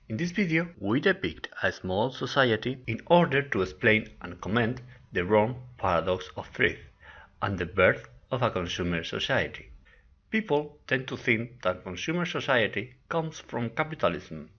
In this video, we depict a small society in order to explain and comment the wrong paradox of thrift and the birth of a consumer society. People tend to think that consumer society comes from capitalism.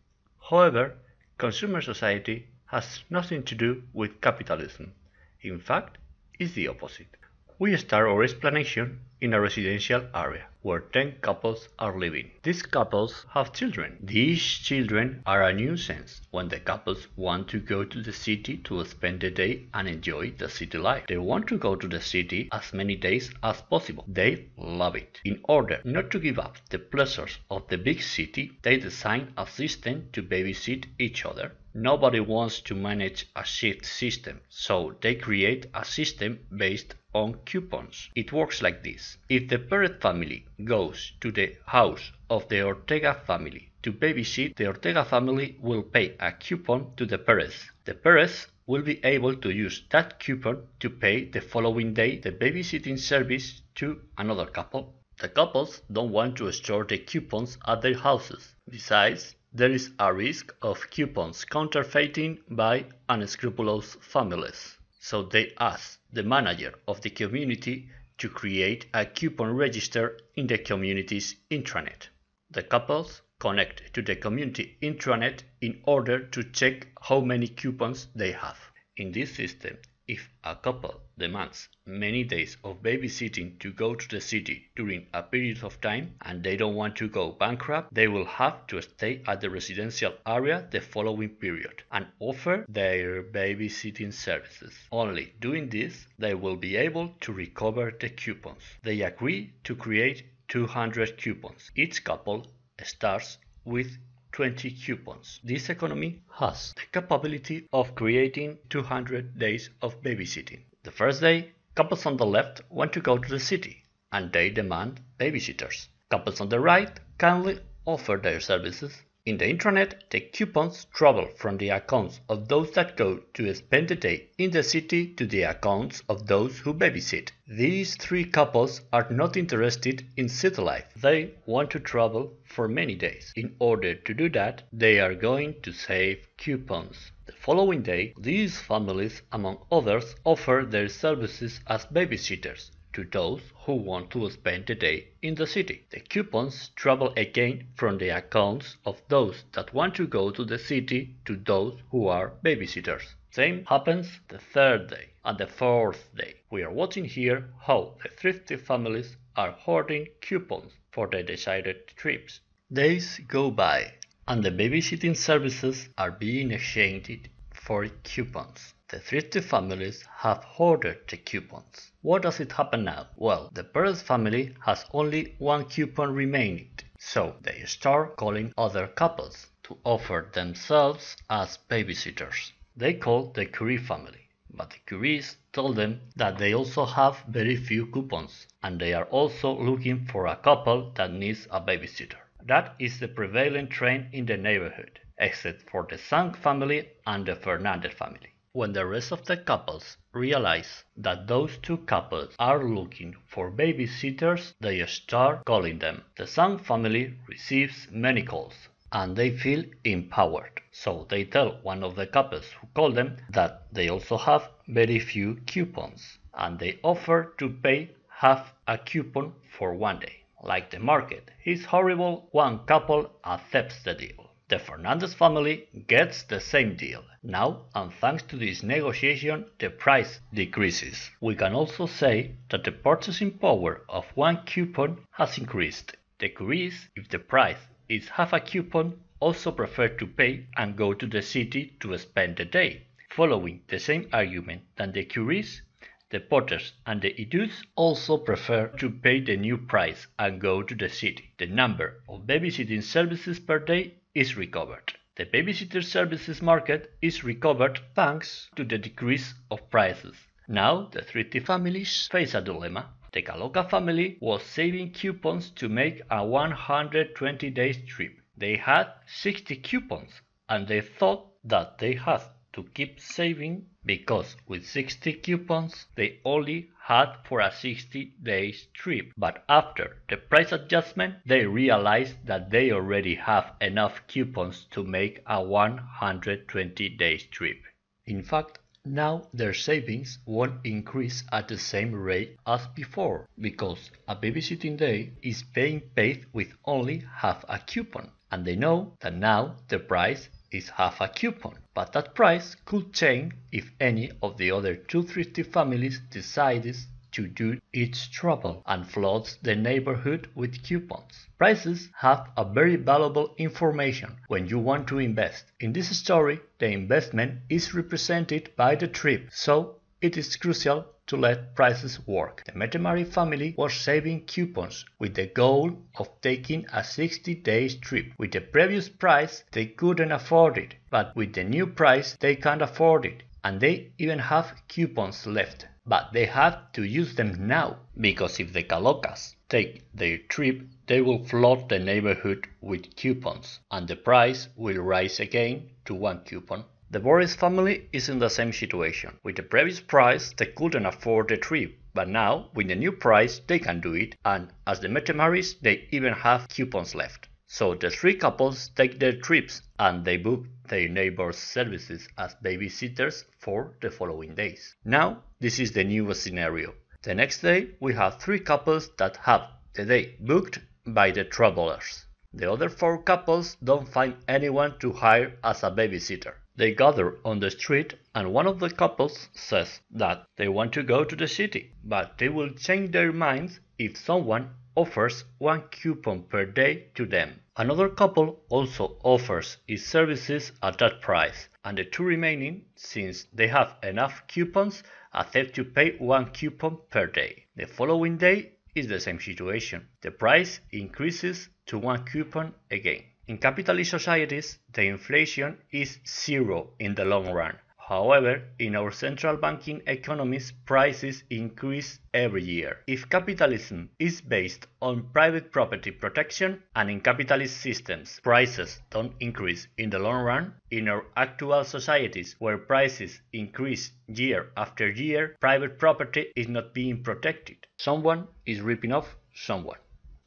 However, consumer society has nothing to do with capitalism. In fact, it's the opposite. We start our explanation in a residential area where 10 couples are living. These couples have children. These children are a nuisance when the couples want to go to the city to spend the day and enjoy the city life. They want to go to the city as many days as possible. They love it. In order not to give up the pleasures of the big city, they design a system to babysit each other. Nobody wants to manage a shift system, so they create a system based on coupons. It works like this. If the Perez family goes to the house of the Ortega family to babysit, the Ortega family will pay a coupon to the Perez. The Perez will be able to use that coupon to pay the following day the babysitting service to another couple. The couples don't want to store the coupons at their houses. Besides, there is a risk of coupons counterfeiting by unscrupulous families. So they ask the manager of the community to create a coupon register in the community's intranet. The couples connect to the community intranet in order to check how many coupons they have. In this system, if a couple demands many days of babysitting to go to the city during a period of time and they don't want to go bankrupt, they will have to stay at the residential area the following period and offer their babysitting services. Only doing this, they will be able to recover the coupons. They agree to create 200 coupons. Each couple starts with 20 coupons. This economy has the capability of creating 200 days of babysitting. The first day, couples on the left want to go to the city and they demand babysitters. Couples on the right kindly offer their services. In the intranet, the coupons travel from the accounts of those that go to spend the day in the city to the accounts of those who babysit. These three couples are not interested in city life. They want to travel for many days. In order to do that, they are going to save coupons. The following day, these families, among others, offer their services as babysitters to those who want to spend the day in the city. The coupons travel again from the accounts of those that want to go to the city to those who are babysitters. Same happens the third day and the fourth day. We are watching here how the thrifty families are hoarding coupons for the decided trips. Days go by and the babysitting services are being exchanged for coupons. The thrifty families have hoarded the coupons. What does it happen now? Well, the Perez family has only one coupon remaining, so they start calling other couples to offer themselves as babysitters. They call the Curie family, but the Curies tell them that they also have very few coupons and they are also looking for a couple that needs a babysitter. That is the prevailing trend in the neighborhood, except for the Sang family and the Fernandez family. When the rest of the couples realize that those two couples are looking for babysitters, they start calling them. The Sang family receives many calls and they feel empowered. So they tell one of the couples who call them that they also have very few coupons and they offer to pay half a coupon for one day. Like the market is horrible, one couple accepts the deal. The Fernandez family gets the same deal. Now, and thanks to this negotiation, the price decreases. We can also say that the purchasing power of one coupon has increased. The Curies, if the price is half a coupon, also prefer to pay and go to the city to spend the day. Following the same argument than the Curies, the Potters and the Idus also prefer to pay the new price and go to the city. The number of babysitting services per day is recovered. The babysitter services market is recovered thanks to the decrease of prices. Now the thrifty families face a dilemma. The Caloca family was saving coupons to make a 120 days trip. They had 60 coupons and they thought that they had to keep saving because with 60 coupons they only had for a 60 days trip, but after the price adjustment they realized that they already have enough coupons to make a 120 days trip. In fact, now their savings won't increase at the same rate as before, because a babysitting day is being paid with only half a coupon, and they know that now the price is half a coupon, but that price could change if any of the other two thrifty families decides to do its trouble and floods the neighborhood with coupons. Prices have a very valuable information when you want to invest. In this story, the investment is represented by the trip, so it is crucial to let prices work. The Metemari family was saving coupons with the goal of taking a 60 days trip. With the previous price, they couldn't afford it, but with the new price, they can afford it, and they even have coupons left. But they have to use them now, because if the Calocas take their trip, they will flood the neighborhood with coupons, and the price will rise again to 1 coupon. The Boris family is in the same situation. With the previous price, they couldn't afford the trip, but now, with the new price, they can do it, and as the Metemaris, they even have coupons left. So the three couples take their trips, and they book their neighbors' services as babysitters for the following days. Now, this is the new scenario. The next day, we have three couples that have the day booked by the travelers. The other four couples don't find anyone to hire as a babysitter. They gather on the street, and one of the couples says that they want to go to the city, but they will change their minds if someone offers 1 coupon per day to them. Another couple also offers its services at that price, and the two remaining, since they have enough coupons, accept to pay 1 coupon per day. The following day is the same situation. The price increases to 1 coupon again. In capitalist societies, the inflation is zero in the long run. However, in our central banking economies, prices increase every year. If capitalism is based on private property protection, and in capitalist systems prices don't increase in the long run, in our actual societies where prices increase year after year, private property is not being protected. Someone is ripping off someone.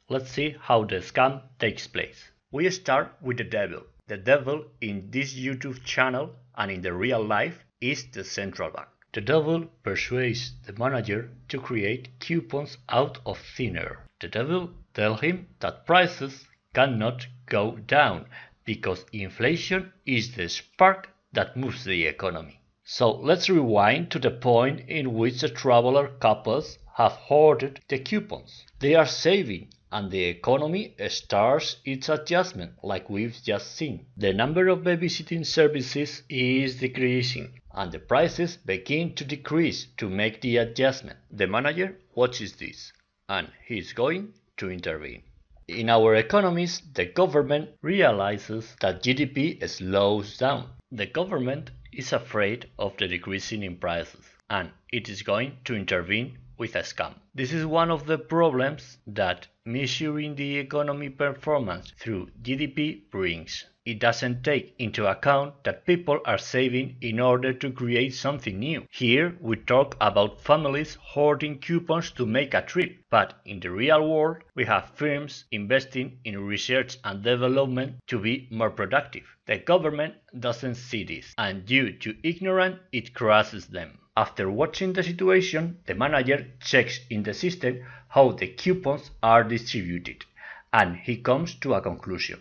Let's see how the scam takes place. We start with the devil. The devil in this YouTube channel and in the real life is the central bank. The devil persuades the manager to create coupons out of thin air. The devil tells him that prices cannot go down because inflation is the spark that moves the economy. So let's rewind to the point in which the traveler couples have hoarded the coupons. They are saving, and the economy starts its adjustment, like we've just seen. The number of babysitting services is decreasing, and the prices begin to decrease to make the adjustment. The manager watches this, and he's going to intervene. In our economies, the government realizes that GDP slows down. The government is afraid of the decreasing in prices, and it is going to intervene with a scam. This is one of the problems that measuring the economy performance through GDP brings. It doesn't take into account that people are saving in order to create something new. Here we talk about families hoarding coupons to make a trip, but in the real world we have firms investing in research and development to be more productive. The government doesn't see this, and due to ignorance it crushes them. After watching the situation, the manager checks in the system how the coupons are distributed, and he comes to a conclusion.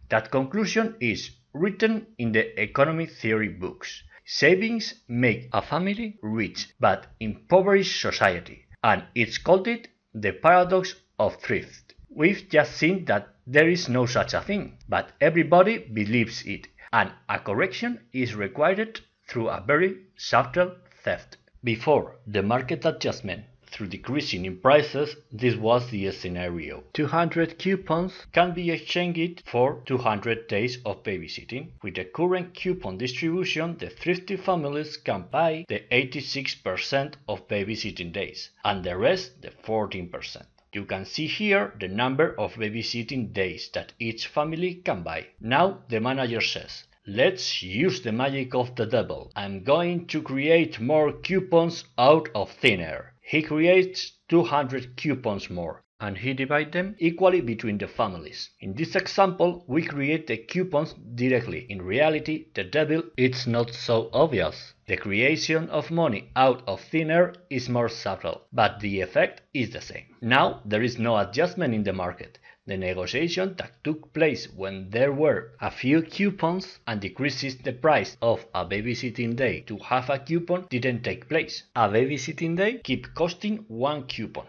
That conclusion is written in the economic theory books. Savings make a family rich but impoverish society, and it's called the Paradox of Thrift. We've just seen that there is no such a thing, but everybody believes it, and a correction is required through a very subtle theft. Before the market adjustment through decreasing in prices, this was the scenario. 200 coupons can be exchanged for 200 days of babysitting. With the current coupon distribution, the thrifty families can buy the 86% of babysitting days, and the rest the 14%. You can see here the number of babysitting days that each family can buy. Now the manager says, Let's use the magic of the devil. I'm going to create more coupons out of thin air. He creates 200 coupons more, and he divides them equally between the families. In this example, we create the coupons directly. In reality, the devil is not so obvious. The creation of money out of thin air is more subtle, but the effect is the same. Now there is no adjustment in the market. The negotiation that took place when there were a few coupons and decreases the price of a babysitting day to have a coupon didn't take place. A babysitting day keep costing 1 coupon.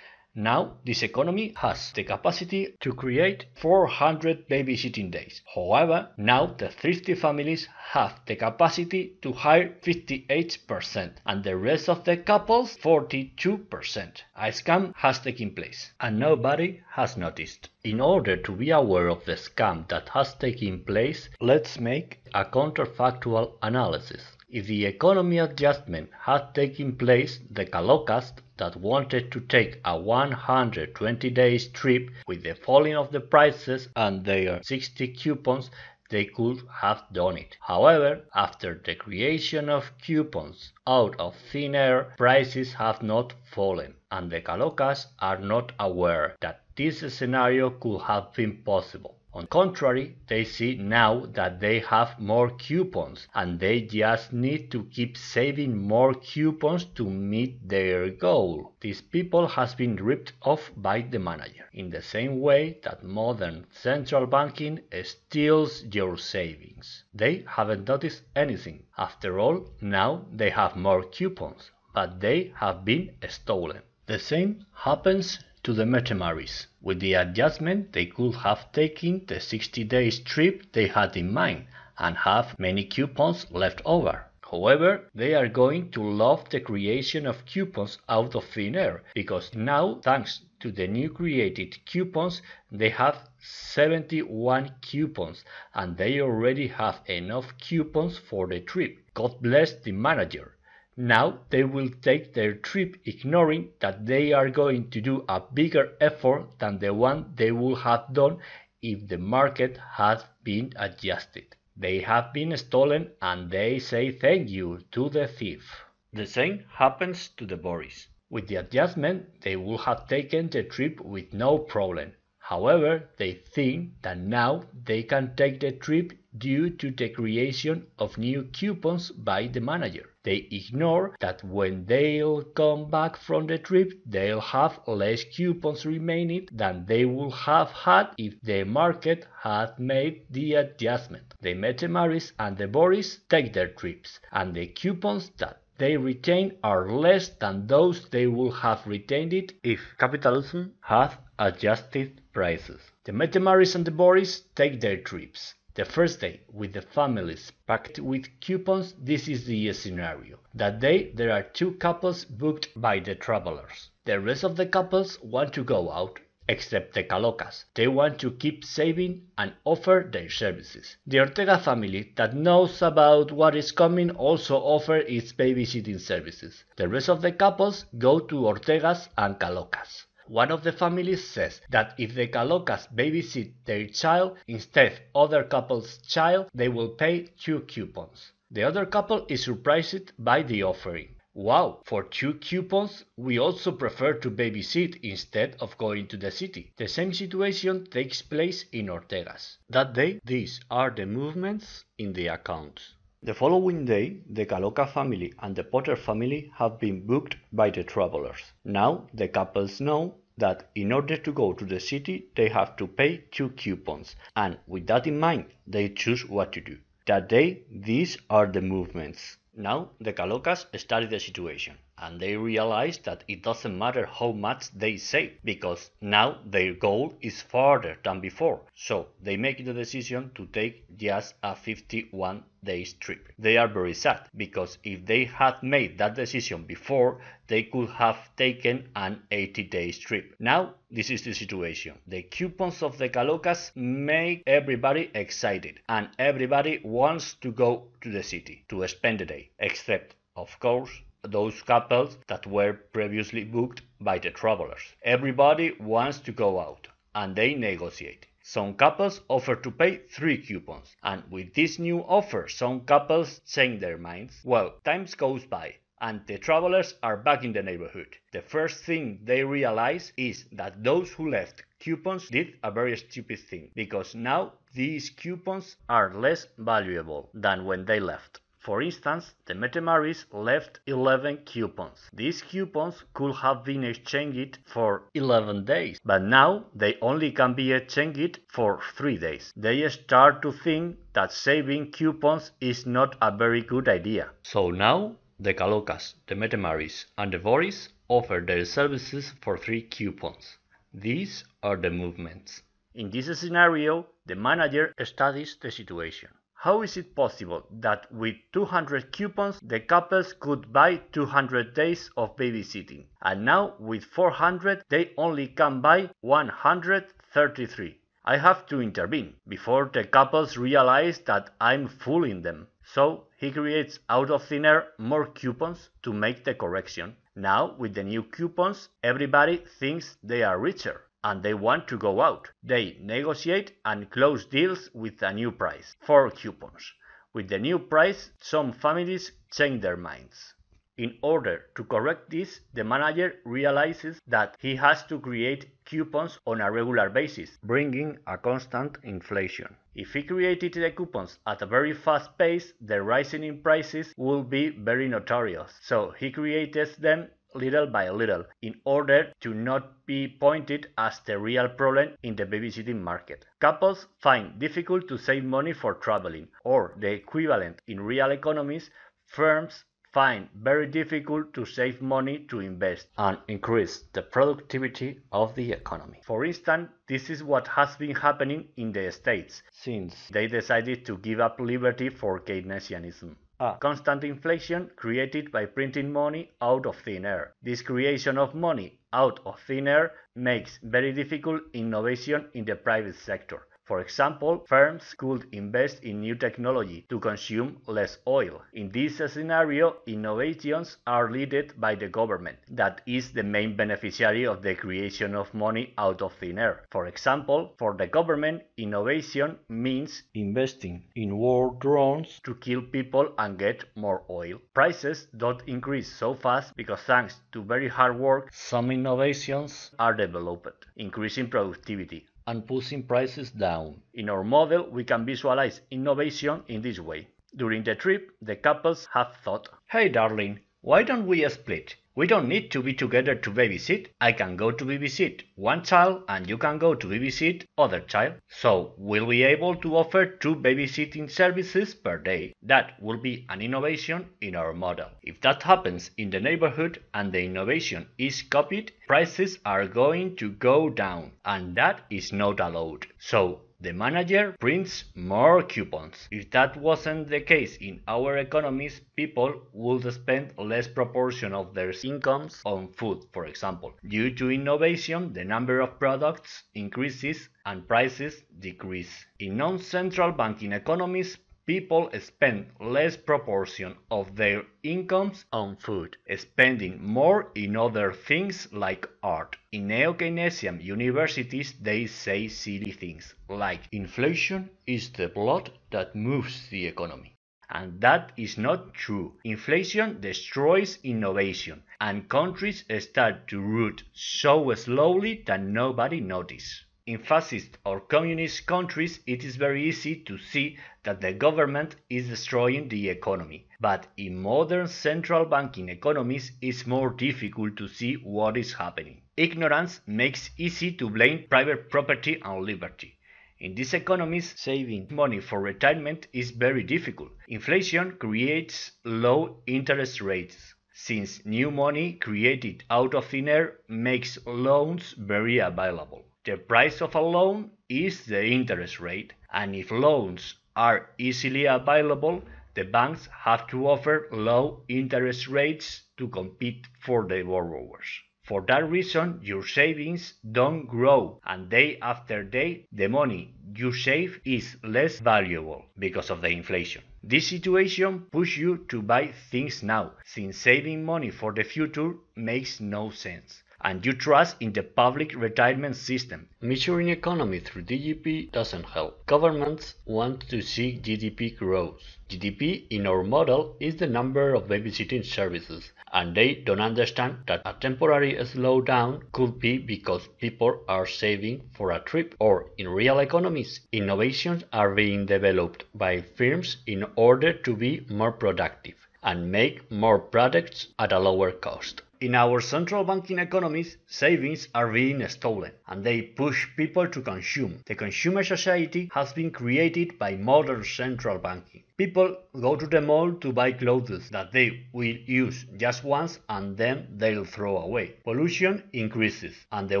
Now, this economy has the capacity to create 400 babysitting days. However, now the thrifty families have the capacity to hire 58% and the rest of the couples 42%. A scam has taken place and nobody has noticed. In order to be aware of the scam that has taken place, let's make a counterfactual analysis. If the economy adjustment had taken place, the calocas that wanted to take a 120 days trip with the falling of the prices and their 60 coupons, they could have done it. However, after the creation of coupons out of thin air, prices have not fallen, and the calocas are not aware that this scenario could have been possible. On the contrary, they see now that they have more coupons and they just need to keep saving more coupons to meet their goal. These people has been ripped off by the manager, in the same way that modern central banking steals your savings. They haven't noticed anything. After all, now they have more coupons, but they have been stolen. The same happens to the Metamaris. With the adjustment, they could have taken the 60 days trip they had in mind and have many coupons left over. However, they are going to love the creation of coupons out of thin air, because now, thanks to the new created coupons, they have 71 coupons and they already have enough coupons for the trip. God bless the manager. Now they will take their trip ignoring that they are going to do a bigger effort than the one they would have done if the market had been adjusted. They have been stolen and they say thank you to the thief. The same happens to the Boris. With the adjustment, they would have taken the trip with no problem. However, they think that now they can take the trip due to the creation of new coupons by the manager. They ignore that when they'll come back from the trip, they'll have less coupons remaining than they would have had if the market had made the adjustment. The Metamaris and the Boris take their trips, and the coupons that they retain are less than those they would have retained it if capitalism had adjusted prices. The Metamaris and the Boris take their trips. The first day, with the families packed with coupons, this is the scenario. That day, there are 2 couples booked by the travelers. The rest of the couples want to go out, except the calocas. They want to keep saving and offer their services. The Ortega family that knows about what is coming also offer its babysitting services. The rest of the couples go to Ortegas and calocas. One of the families says that if the calocas babysit their child instead other couple's child, they will pay 2 coupons. The other couple is surprised by the offering. Wow, for 2 coupons, we also prefer to babysit instead of going to the city. The same situation takes place in Ortegas. That day, these are the movements in the accounts. The following day, the Caloca family and the Potter family have been booked by the travelers. Now, the couples know that in order to go to the city, they have to pay 2 coupons, and with that in mind, they choose what to do. That day, these are the movements. Now, the Calocas study the situation, and they realize that it doesn't matter how much they save, because now their goal is farther than before. So, they make the decision to take just a 51 days trip. They are very sad, because if they had made that decision before, they could have taken an 80 days trip. Now, this is the situation. The coupons of the Calocas make everybody excited, and everybody wants to go to the city to spend the day, except, of course, those couples that were previously booked by the travelers. Everybody wants to go out, and they negotiate. Some couples offer to pay 3 coupons, and with this new offer some couples change their minds. Well, time goes by, and the travelers are back in the neighborhood. The first thing they realize is that those who left coupons did a very stupid thing, because now these coupons are less valuable than when they left. For instance, the Metemaris left 11 coupons. These coupons could have been exchanged for 11 days, but now they only can be exchanged for 3 days. They start to think that saving coupons is not a very good idea. So now the Calocas, the Metemaris, and the Boris offer their services for 3 coupons. These are the movements. In this scenario, the manager studies the situation. How is it possible that with 200 coupons the couples could buy 200 days of babysitting, and now with 400 they only can buy 133? I have to intervene before the couples realize that I'm fooling them. So he creates out of thin air more coupons to make the correction. Now with the new coupons everybody thinks they are richer, and they want to go out. They negotiate and close deals with a new price, 4 coupons. With the new price, some families change their minds. In order to correct this, the manager realizes that he has to create coupons on a regular basis, bringing a constant inflation. If he created the coupons at a very fast pace, the rising in prices will be very notorious. So he creates them little by little, in order to not be pointed as the real problem in the babysitting market. Couples find difficult to save money for traveling, or the equivalent in real economies, firms find very difficult to save money to invest and increase the productivity of the economy. For instance, this is what has been happening in the States since they decided to give up liberty for Keynesianism. Constant inflation created by printing money out of thin air. This creation of money out of thin air makes very difficult innovation in the private sector. For example, firms could invest in new technology to consume less oil. In this scenario, innovations are led by the government, that is the main beneficiary of the creation of money out of thin air. For example, for the government, innovation means investing in war drones to kill people and get more oil. Prices don't increase so fast because thanks to very hard work, some innovations are developed, increasing productivity and pushing prices down. In our model, we can visualize innovation in this way. During the trip, the couples have thought, "Hey darling, why don't we split? We don't need to be together to babysit. I can go to babysit one child and you can go to babysit other child. So we'll be able to offer 2 babysitting services per day. That will be an innovation in our model. If that happens in the neighborhood and the innovation is copied, prices are going to go down, and that is not allowed. So the manager prints more coupons. If that wasn't the case in our economies, people would spend less proportion of their incomes on food, for example. Due to innovation, the number of products increases and prices decrease. In non-central banking economies, people spend less proportion of their incomes on food, spending more in other things like art. In neo-Keynesian universities, they say silly things like inflation is the blood that moves the economy. And that is not true. Inflation destroys innovation, and countries start to root so slowly that nobody notices. In fascist or communist countries, it is very easy to see that the government is destroying the economy. But in modern central banking economies, it's more difficult to see what is happening. Ignorance makes easy to blame private property and liberty. In these economies, saving money for retirement is very difficult. Inflation creates low interest rates, since new money created out of thin air makes loans very available. The price of a loan is the interest rate, and if loans are easily available, the banks have to offer low interest rates to compete for the borrowers. For that reason, your savings don't grow, and day after day, the money you save is less valuable because of the inflation. This situation pushes you to buy things now, since saving money for the future makes no sense. and you trust in the public retirement system. Measuring economy through GDP doesn't help. Governments want to see GDP growth. GDP in our model is the number of babysitting services, and they don't understand that a temporary slowdown could be because people are saving for a trip, or in real economies, innovations are being developed by firms in order to be more productive and make more products at a lower cost. In our central banking economies, savings are being stolen, and they push people to consume. The consumer society has been created by modern central banking. People go to the mall to buy clothes that they will use just once and then they'll throw away. Pollution increases, and the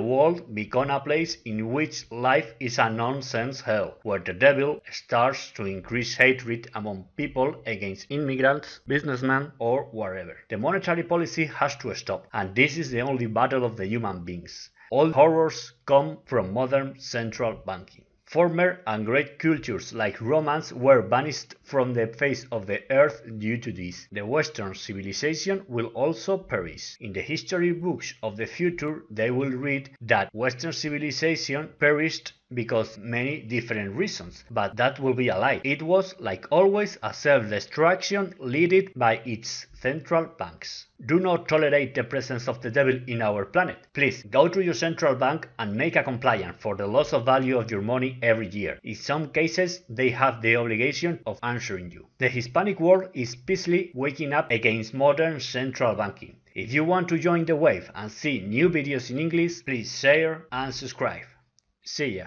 world becomes a place in which life is a nonsense hell, where the devil starts to increase hatred among people against immigrants, businessmen, or whatever. The monetary policy has to stop, and this is the only battle of the human beings. All horrors come from modern central banking. Former and great cultures like Romance were banished from the face of the earth due to this. The Western civilization will also perish. In the history books of the future, they will read that Western civilization perished because many different reasons, but that will be a lie. It was, like always, a self-destruction led by its central banks. Do not tolerate the presence of the devil in our planet. Please go to your central bank and make a complaint for the loss of value of your money every year. In some cases, they have the obligation of answering you. The Hispanic world is peacefully waking up against modern central banking. If you want to join the wave and see new videos in English, please share and subscribe. See ya.